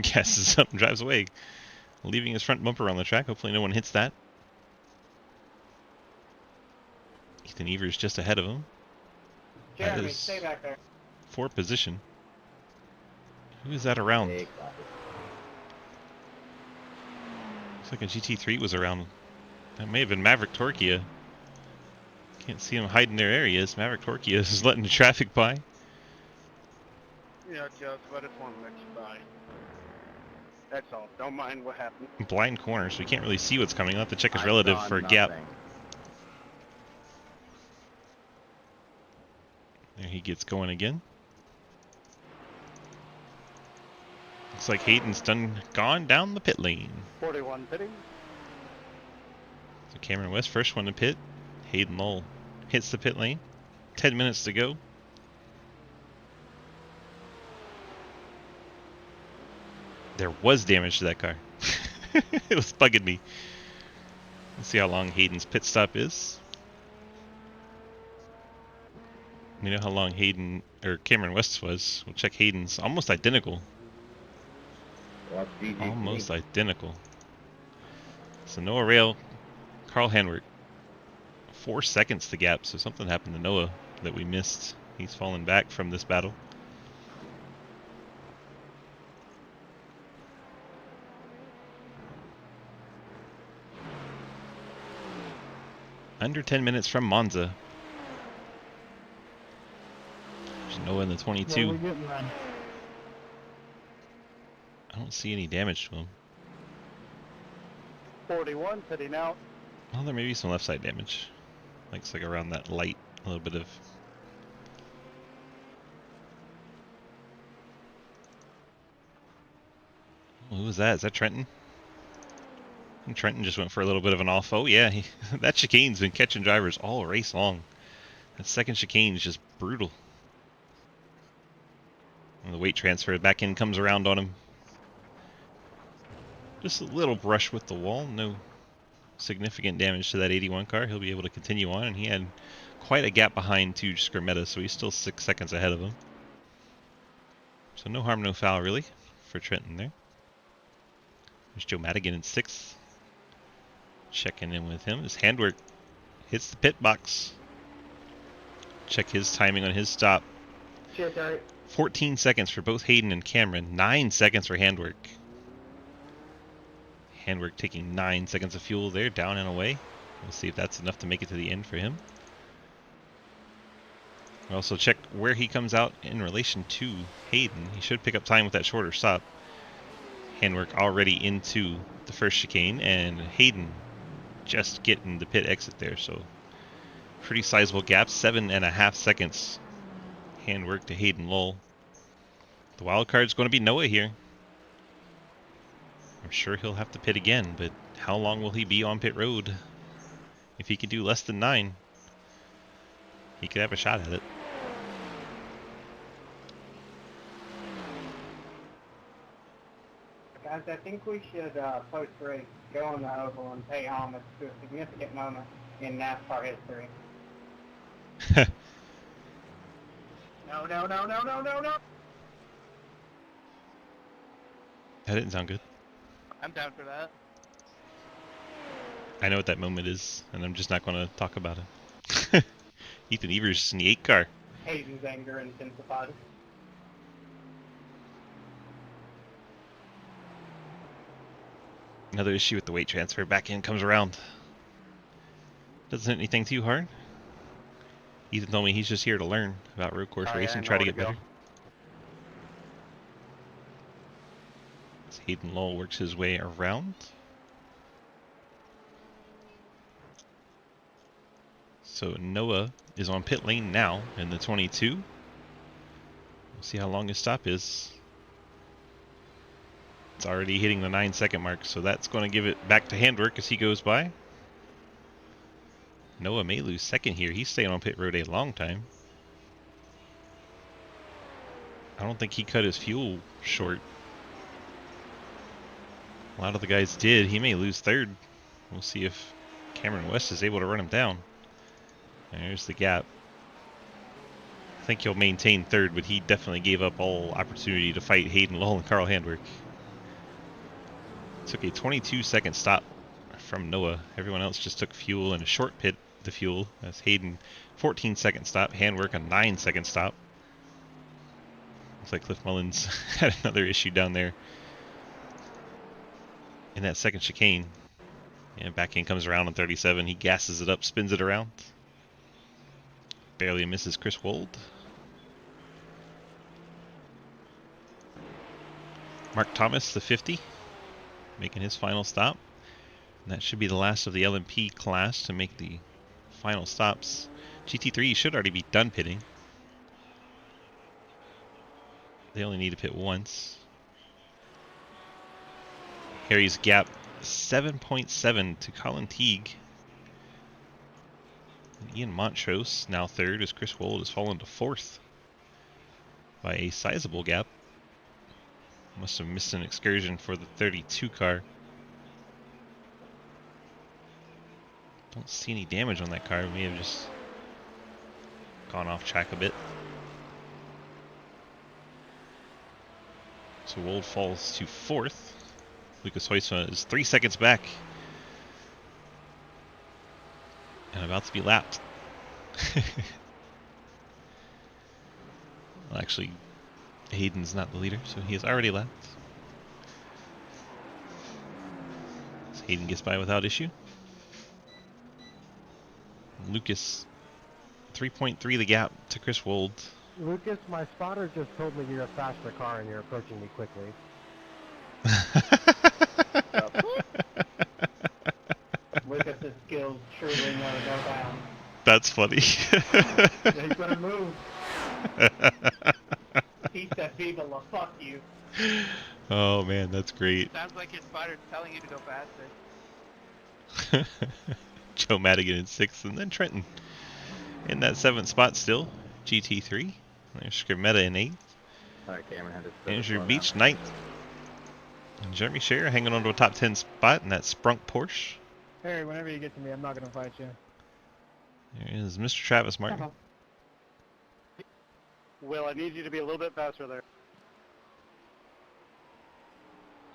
Gasses up and drives away, leaving his front bumper on the track. Hopefully no one hits that. Ethan Evers just ahead of him. That Jeremy, is stay back there. 4th position. Who is that around? Hey, Clapper. Looks like a GT3 was around. That may have been Maverick Torquia. Can't see him hiding their areas. Maverick Torquia is letting the traffic by. Yeah, just, but it's one let you by. That's all. Don't mind what happened. Blind corner, so we can't really see what's coming. I'll have to check his I relative saw for a gap. nothing. There he gets going again. Looks like Hayden's gone down the pit lane. 41 pitting. So Cameron West, first one to pit. Hayden Lowell hits the pit lane. 10 minutes to go. There was damage to that car. It was bugging me. Let's see how long Hayden's pit stop is. We know how long Hayden or Cameron West's was. We'll check Hayden's. Almost identical. Well, that's GG for me. Almost identical. So Noah Rail, Carl Hanwart. 4 seconds to gap, so something happened to Noah that we missed. He's fallen back from this battle. Under 10 minutes from Monza. There's Noah in the 22. I don't see any damage to him. 41 pitting out. Well, there may be some left side damage. Looks like around that light, a little bit of... Oh, who was that? Is that Trenton? And Trenton just went for a little bit of an off. Oh yeah, that chicane's been catching drivers all race long. That second chicane is just brutal. And the weight transfer back in comes around on him. Just a little brush with the wall, no significant damage to that 81 car. He'll be able to continue on, and he had quite a gap behind to Skrmeta, so he's still 6 seconds ahead of him. So no harm, no foul really for Trenton there. There's Joe Madigan in 6th. Checking in with him. His handwork hits the pit box. Check his timing on his stop. Cheers, Terry. 14 seconds for both Hayden and Cameron. 9 seconds for Handwork. Handwork taking 9 seconds of fuel there, down and away. We'll see if that's enough to make it to the end for him. Also check where he comes out in relation to Hayden. He should pick up time with that shorter stop. Handwork already into the first chicane, and Hayden just getting the pit exit there, so pretty sizable gap, 7.5 seconds. Handwork to Hayden Lowell. The wild card's going to be Noah here. I'm sure he'll have to pit again, but how long will he be on pit road? If he can do less than 9, he could have a shot at it. Guys, I think we should, post-race, go on the oval and pay homage to a significant moment in NASCAR history. No, no, no, no, no, no, no! That didn't sound good. I'm down for that. I know what that moment is, and I'm just not going to talk about it. Ethan Evers in the 8 car. Hayden's anger intensified. Another issue with the weight transfer. Back end comes around. Doesn't hit anything too hard. Ethan told me he's just here to learn about road course racing, try to get better. As Hayden Lowell works his way around. So Noah is on pit lane now in the 22. We'll see how long his stop is. It's already hitting the 9-second mark, so that's going to give it back to Handwork as he goes by. Noah may lose second here. He's staying on pit road a long time. I don't think he cut his fuel short. A lot of the guys did. He may lose third. We'll see if Cameron West is able to run him down. There's the gap. I think he'll maintain third, but he definitely gave up all opportunity to fight Hayden Lowell and Carl Handwork. Took a 22-second stop from Noah. Everyone else just took fuel and a short pit the fuel. That's Hayden, 14-second stop. Handwork, a 9-second stop. Looks like Cliff Mullins had another issue down there in that second chicane. And back in comes around on 37. He gasses it up, spins it around. Barely misses Chris Wold. Mark Thomas, the 50, making his final stop. And that should be the last of the LMP class to make the final stops. GT3 should already be done pitting. They only need to pit once. Harry's gap 7.7 to Colin Teague. And Ian Montrose now third as Chris Wold has fallen to fourth by a sizable gap. Must have missed an excursion for the 32 car. Don't see any damage on that car. We may have just gone off track a bit. So Wold falls to fourth. Lucas Huysma is 3 seconds back. And about to be lapped. Well, actually, Hayden's not the leader, so he is already lapped. So Hayden gets by without issue. Lucas, 3.3 the gap to Chris Wold. Lucas, my spotter just told me you're a faster car and you're approaching me quickly. Lucas's skills truly know no bounds. That's funny. He's gonna move. He said, "Viva la fuck you." Oh man, that's great. Sounds like your spotter's telling you to go faster. Joe Madigan in 6th, and then Trenton in that 7th spot still. GT3. There's Scrimmetta in 8th. Alright, Cameron had to Andrew Beach 9th. And Jeremy Scherer hanging on to a top 10 spot in that Sprunk Porsche. Harry, whenever you get to me, I'm not gonna fight you. There is Mr. Travis Martin. Will, I need you to be a little bit faster there.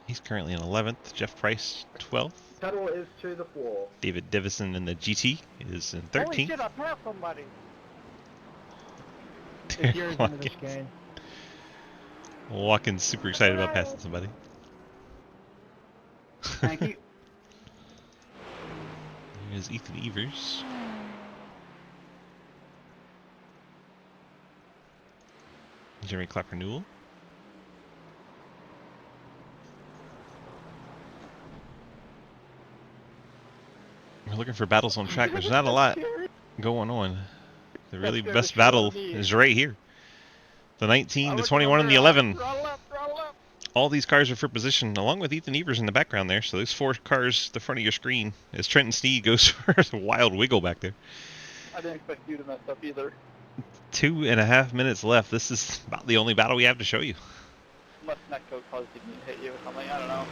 He's currently in 11th. Jeff Price 12th. Pedal is to the floor. David Devison in the GT is in 13th. Holy shit, I passed somebody! Derek Yours Watkins. into this game. Watkins super excited about passing somebody. Thank you. Here's Ethan Evers. Jeremy Clapper Newell. We're looking for battles on track. There's not a lot going on. The really scared the best shit out battle of me. is right here. The 19, I the was 21, and the going there, 11. throttle up, throttle up. All these cars are for position, along with Ethan Evers in the background there. So those 4 cars the front of your screen as Trenton Sneed goes for a wild wiggle back there. I didn't expect you to mess up either. 2.5 minutes left. This is about the only battle we have to show you. Unless Netcode caused me to hit you or something, I don't know.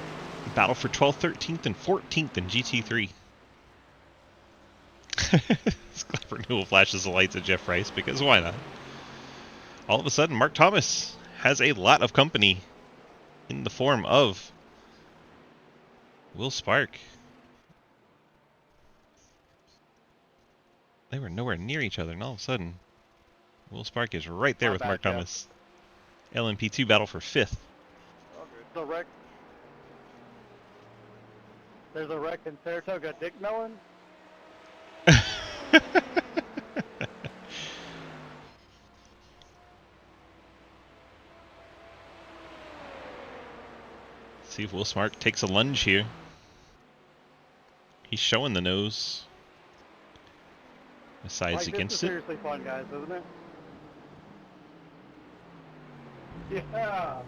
Battle for 12th, 13th, and 14th in GT3. Clapper Newell flashes the lights at Jeff Rice because why not? All of a sudden, Mark Thomas has a lot of company in the form of Will Spark. They were nowhere near each other, and all of a sudden, Will Spark is right there My with bad, Mark Jeff. Thomas. LMP2 battle for 5th. The wreck. There's a wreck in Saratoga. Dick Mellon? See if Will Spark takes a lunge here. He's showing the nose. Decides Like, against this is it. seriously fun, guys, isn't it? Yeah.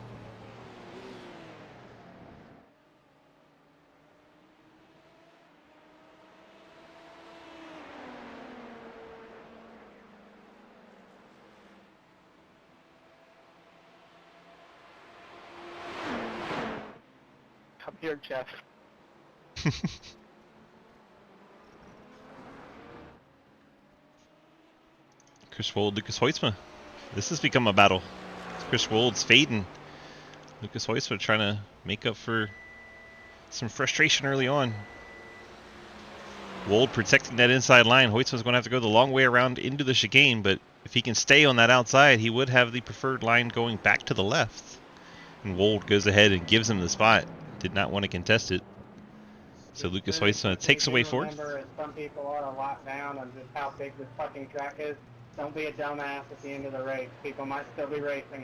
Come here, Jeff. Chris Wold, Lucas Hoitzma. This has become a battle. Chris Wold's fading. Lucas Hoitzma trying to make up for some frustration early on. Wold protecting that inside line. Hoitzma's going to have to go the long way around into the chicane, but if he can stay on that outside, he would have the preferred line going back to the left. And Wold goes ahead and gives him the spot. Did not want to contest it. So Lucas Hoitzma takes away fourth. Remember, as some people are a lot down on just how big this fucking track is. Don't be a dumbass at the end of the race. People might still be racing.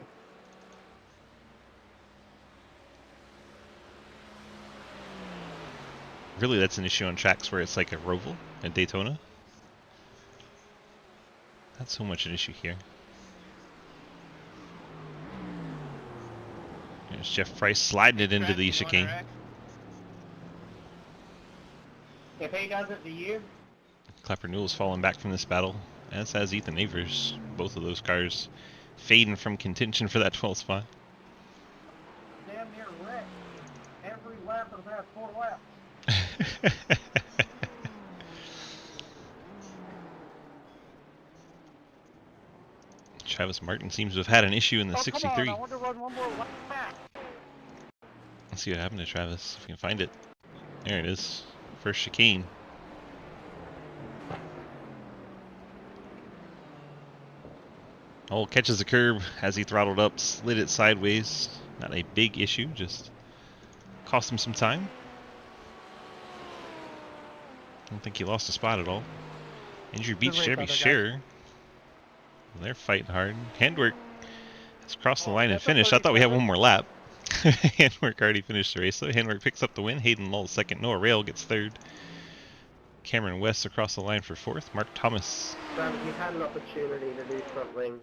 Really, that's an issue on tracks where it's like a Roval at Daytona. Not so much an issue here. There's Jeff Price sliding it into the chicane. If he does it to you, Clapper Newell's fallen back from this battle, as has Ethan Avers. Both of those cars fading from contention for that 12th spot. damn near wrecked. Every lap of that 4 laps. Travis Martin seems to have had an issue in the 63. Come on, I want to run one more lap. Let's see what happened to Travis, if we can find it. There it is. First chicane. Oh, catches the curb as he throttled up, slid it sideways. Not a big issue, just cost him some time. I don't think he lost a spot at all. Andrew beats Jeremy Scherer. They're fighting hard. Handwork has crossed the line and finished. I thought we had one more lap. Handwork already finished the race, so Handwork picks up the win. Hayden Lull second. Noah Rail gets third. Cameron West across the line for fourth. Mark Thomas. Travis, you had an opportunity to do something.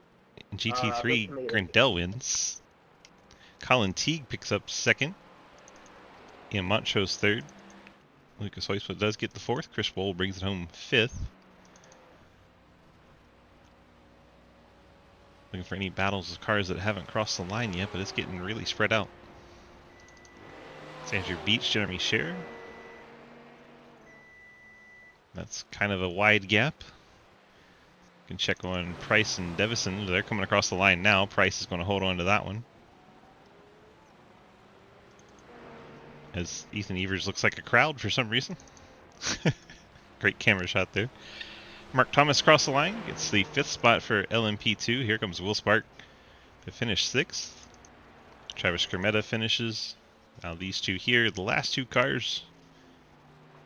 GT3, Grindel wins. Colin Teague picks up second. Ian Montrose third. Lucas Hoitzma does get the fourth. Chris Wold brings it home fifth. Looking for any battles of cars that haven't crossed the line yet, but it's getting really spread out. It's Andrew Beach, Jeremy Scherer. That's kind of a wide gap. You can check on Price and Devison. They're coming across the line now. Price is going to hold on to that one. As Ethan Evers looks like a crowd for some reason. Great camera shot there. Mark Thomas across the line. Gets the fifth spot for LMP2. Here comes Will Spark to finish sixth. Travis Kermetta finishes. Now these two here, the last two cars,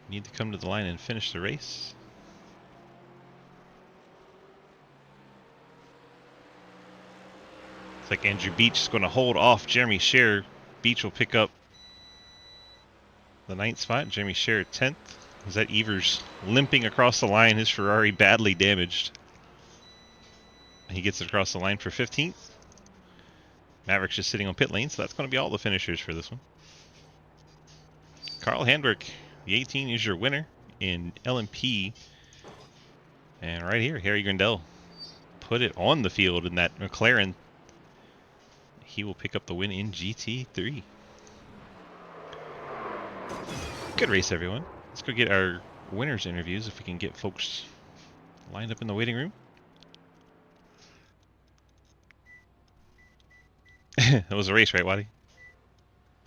need to come to the line and finish the race. Looks like Andrew Beach is going to hold off Jeremy Scherer. Beach will pick up the 9th spot. Jeremy Scherer 10th. Is that Evers limping across the line? His Ferrari badly damaged. He gets it across the line for 15th. Maverick's just sitting on pit lane, so that's going to be all the finishers for this one. Carl Handwerk, the 18 is your winner in LMP. And right here, Harry Grindell put it on the field in that McLaren. He will pick up the win in GT3. Good race, everyone. Let's go get our winners' interviews if we can get folks lined up in the waiting room. That was a race, right, Waddy?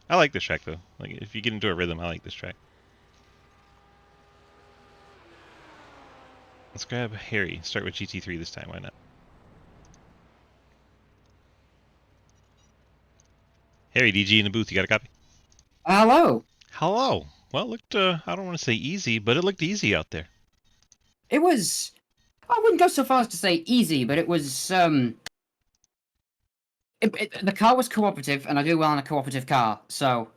I like this track, though. Like, if you get into a rhythm, I like this track. Let's grab Harry. Start with GT3 this time. Why not? Harry, DG in the booth. You got a copy? Hello. Hello. Well, it looked, I don't want to say easy, but it looked easy out there. It was... I wouldn't go so far as to say easy, but it was, the car was cooperative, and I do well in a cooperative car, so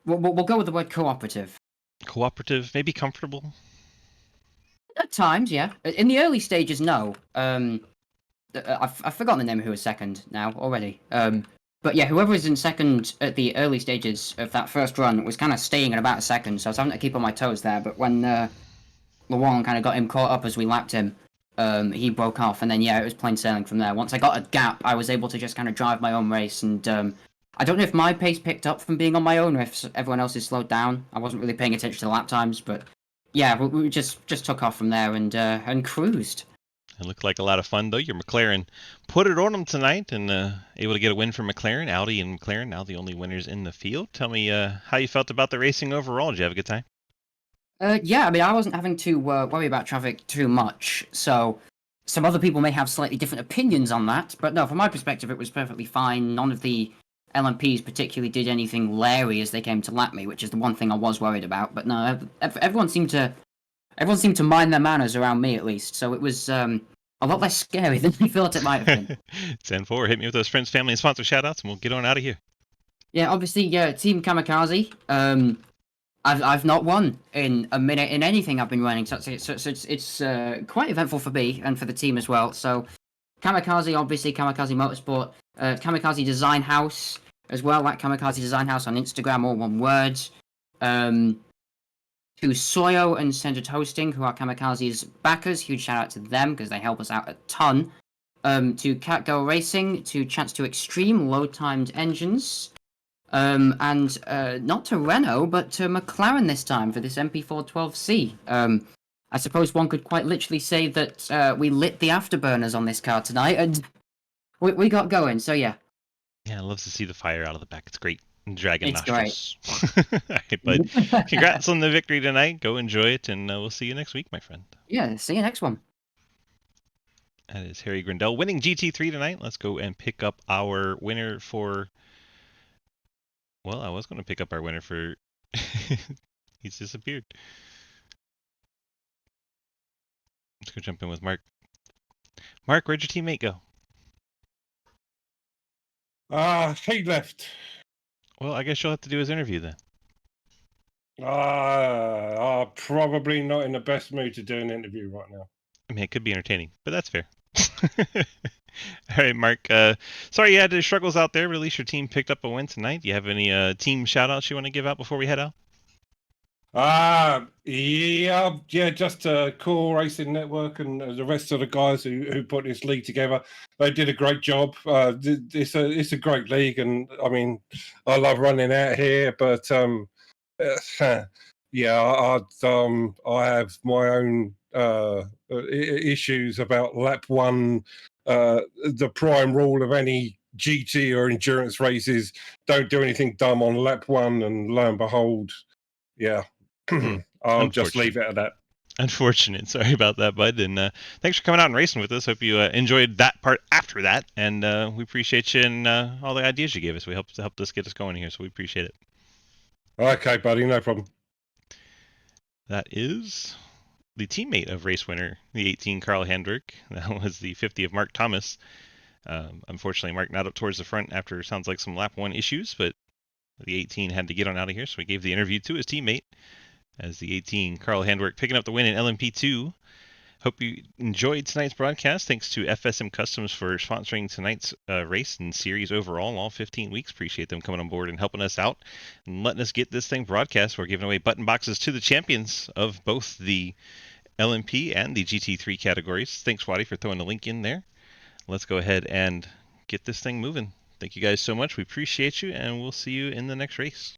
we'll go with the word cooperative. Cooperative, maybe comfortable? At times, yeah. In the early stages, no. I've forgotten the name of who was second now already. But yeah, whoever was in second at the early stages of that first run was kind of staying at about a second, so I was having to keep on my toes there. But when LeWan kind of got him caught up as we lapped him, he broke off, and then yeah, it was plain sailing from there. Once I got a gap, I was able to just kind of drive my own race, and I don't know if my pace picked up from being on my own, or if everyone else is slowed down. I wasn't really paying attention to the lap times, but yeah, we just took off from there and cruised. It looked like a lot of fun, though. Your McLaren put it on them tonight and able to get a win for McLaren. Audi and McLaren, now the only winners in the field. Tell me how you felt about the racing overall. Did you have a good time? Yeah, I mean, I wasn't having to worry about traffic too much, so some other people may have slightly different opinions on that, but no, from my perspective, it was perfectly fine. None of the LMPs particularly did anything leery as they came to lap me, which is the one thing I was worried about. But no, everyone seemed to mind their manners around me, at least, so it was a lot less scary than I thought it might have been. 10-4, hit me with those friends, family, and sponsor shoutouts, and we'll get on out of here. Yeah, obviously, Team Kamikaze. I've not won in a minute in anything I've been running, so it's quite eventful for me and for the team as well. So, Kamikaze, obviously, Kamikaze Motorsport, Kamikaze Design House as well, like Kamikaze Design House on Instagram, all one word. To Soyo and Centered Hosting, who are Kamikaze's backers, huge shout out to them because they help us out a ton. To Catgirl Racing, to Chance to Extreme, low timed engines. And not to Renault, but to McLaren this time for this MP412C. I suppose one could quite literally say that we lit the afterburners on this car tonight, and we got going, so yeah. Yeah, I love to see the fire out of the back. It's great. Dragon It's nostrils. All right, bud. Congrats on the victory tonight. Go enjoy it, and we'll see you next week, my friend. Yeah, see you next one. That is Harry Grindell winning GT3 tonight. Let's go and pick up our winner for... Well, I was going to pick up our winner for... He's disappeared. Let's go jump in with Mark. Mark, where'd your teammate go? He left. Well, I guess you'll have to do his interview then. I'm probably not in the best mood to do an interview right now. I mean, it could be entertaining, but that's fair. All right, Mark. Sorry you had the struggles out there, but at least your team picked up a win tonight. Do you have any team shout-outs you want to give out before we head out? Yeah, just Core Racing Network and the rest of the guys who put this league together. They did a great job. It's a great league, and I mean, I love running out here, but yeah, I have my own issues about lap one. The prime rule of any GT or endurance races: don't do anything dumb on lap one, and lo and behold, yeah. I'll just leave it at that. Unfortunate. Sorry about that, bud. And thanks for coming out and racing with us. Hope you enjoyed that part after that. And we appreciate you and all the ideas you gave us. We helped us get us going here, so we appreciate it. Okay, buddy. No problem. That is the teammate of race winner, the 18 Carl Handwerk. That was the 50 of Mark Thomas. Unfortunately, Mark not up towards the front after sounds like some lap 1 issues, but the 18 had to get on out of here, so we gave the interview to his teammate as the 18, Carl Handwerk, picking up the win in LMP2. Hope you enjoyed tonight's broadcast. Thanks to FSM Customs for sponsoring tonight's race and series overall, all 15 weeks. Appreciate them coming on board and helping us out and letting us get this thing broadcast. We're giving away button boxes to the champions of both the LMP and the GT3 categories. Thanks, Waddy, for throwing the link in there. Let's go ahead and get this thing moving. Thank you guys so much. We appreciate you, and we'll see you in the next race.